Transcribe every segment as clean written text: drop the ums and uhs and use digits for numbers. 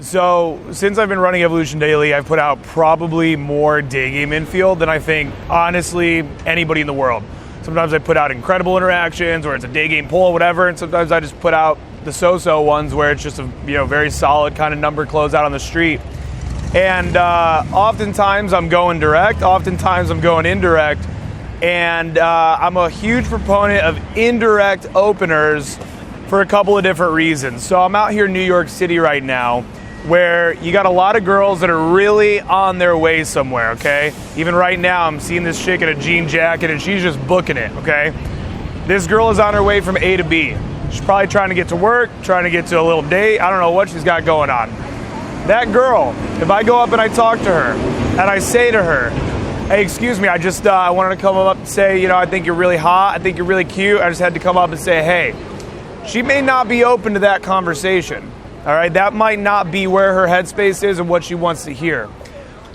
So since I've been running Evolution Daily, I've put out probably more day game infield than I think, honestly, anybody in the world. Sometimes I put out incredible interactions, or it's a day game pull, whatever, and sometimes I just put out the so-so ones where it's just a very solid kind of number closeout on the street. And oftentimes I'm going direct, oftentimes I'm going indirect, and I'm a huge proponent of indirect openers for a couple of different reasons. So I'm out here in New York City right now, where you got a lot of girls that are really on their way somewhere, okay? Even right now, I'm seeing this chick in a jean jacket and she's just booking it, okay? This girl is on her way from A to B. She's probably trying to get to work, trying to get to a little date. I don't know what she's got going on. That girl, if I go up and I talk to her and I say to her, hey, excuse me, I wanted to come up and say, I think you're really hot, I think you're really cute. I just had to come up and say, hey. She may not be open to that conversation. All right, that might not be where her headspace is and what she wants to hear.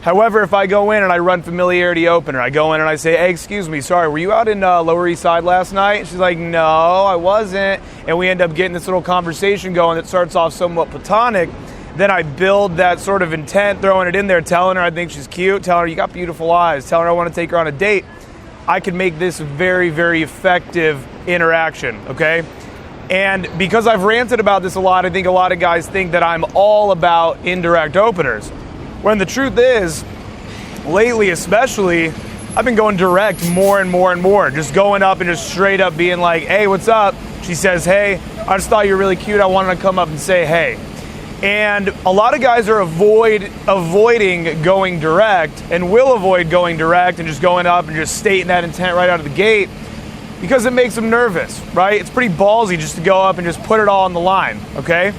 However, if I go in and I run familiarity opener, I go in and I say, hey, excuse me, sorry, were you out in Lower East Side last night? She's like, no, I wasn't. And we end up getting this little conversation going that starts off somewhat platonic. Then I build that sort of intent, throwing it in there, telling her I think she's cute, telling her you got beautiful eyes, telling her I want to take her on a date. I can make this very, very effective interaction, okay? And because I've ranted about this a lot, I think a lot of guys think that I'm all about indirect openers. When the truth is, lately especially, I've been going direct more and more and more. Just going up and just straight up being like, hey, what's up? She says, hey, I just thought you were really cute. I wanted to come up and say hey. And a lot of guys are avoiding going direct and will avoid going direct and just going up and just stating that intent right out of the gate, because it makes them nervous, right? It's pretty ballsy just to go up and just put it all on the line, okay?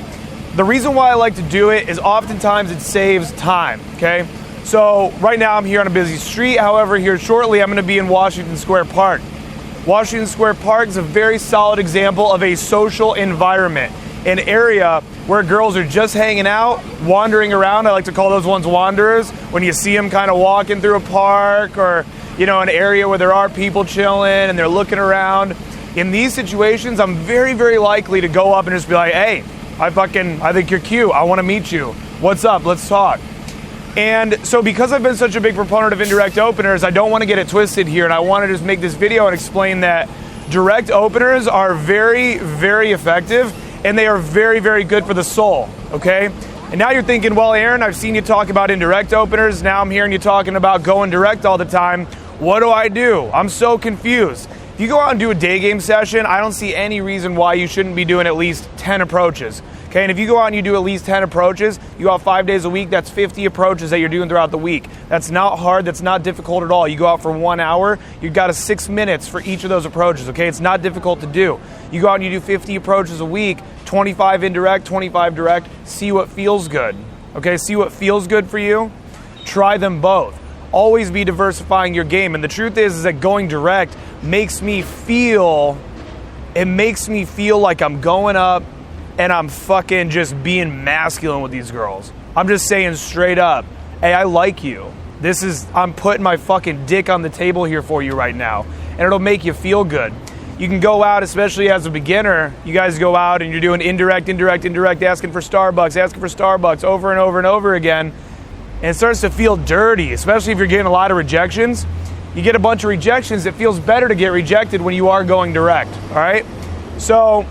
The reason why I like to do it is oftentimes it saves time, okay? So right now I'm here on a busy street. However, here shortly I'm going to be in Washington Square Park. Washington Square Park is a very solid example of a social environment, an area where girls are just hanging out, wandering around. I like to call those ones wanderers. When you see them kind of walking through a park or an area where there are people chilling and they're looking around. In these situations, I'm very, very likely to go up and just be like, hey, I think you're cute. I want to meet you. What's up? Let's talk. And so because I've been such a big proponent of indirect openers, I don't want to get it twisted here. And I want to just make this video and explain that direct openers are very, very effective and they are very, very good for the soul, okay? And now you're thinking, well, Aaron, I've seen you talk about indirect openers. Now I'm hearing you talking about going direct all the time. What do I do? I'm so confused. If you go out and do a day game session, I don't see any reason why you shouldn't be doing at least 10 approaches. Okay, and if you go out and you do at least 10 approaches, you go out 5 days a week, that's 50 approaches that you're doing throughout the week. That's not hard, that's not difficult at all. You go out for 1 hour, you've got 6 minutes for each of those approaches, okay? It's not difficult to do. You go out and you do 50 approaches a week, 25 indirect, 25 direct, see what feels good, okay? See what feels good for you, try them both. Always be diversifying your game. And the truth is that going direct makes me feel like I'm going up and I'm fucking just being masculine with these girls. I'm just saying straight up, hey, I like you. I'm putting my fucking dick on the table here for you right now. And it'll make you feel good. You can go out, especially as a beginner, you guys go out and you're doing indirect, asking for Starbucks over and over and over again. And it starts to feel dirty, especially if you're getting a lot of rejections. You get a bunch of rejections, it feels better to get rejected when you are going direct, all right? So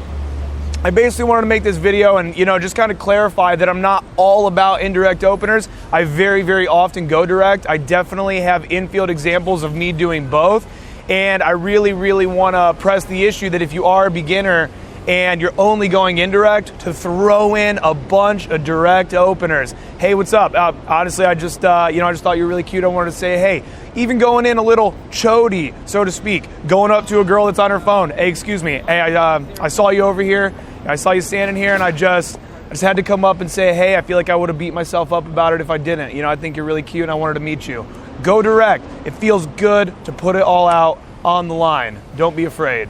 I basically wanted to make this video and, just kind of clarify that I'm not all about indirect openers. I very, very often go direct. I definitely have infield examples of me doing both. And I really, really want to press the issue that if you are a beginner and you're only going indirect, to throw in a bunch of direct openers. Hey, what's up? Honestly, I just thought you were really cute. I wanted to say, hey, even going in a little chody, so to speak, going up to a girl that's on her phone. Hey, excuse me. Hey, I saw you over here. I saw you standing here, and I just had to come up and say, hey, I feel like I would have beat myself up about it if I didn't. I think you're really cute, and I wanted to meet you. Go direct. It feels good to put it all out on the line. Don't be afraid.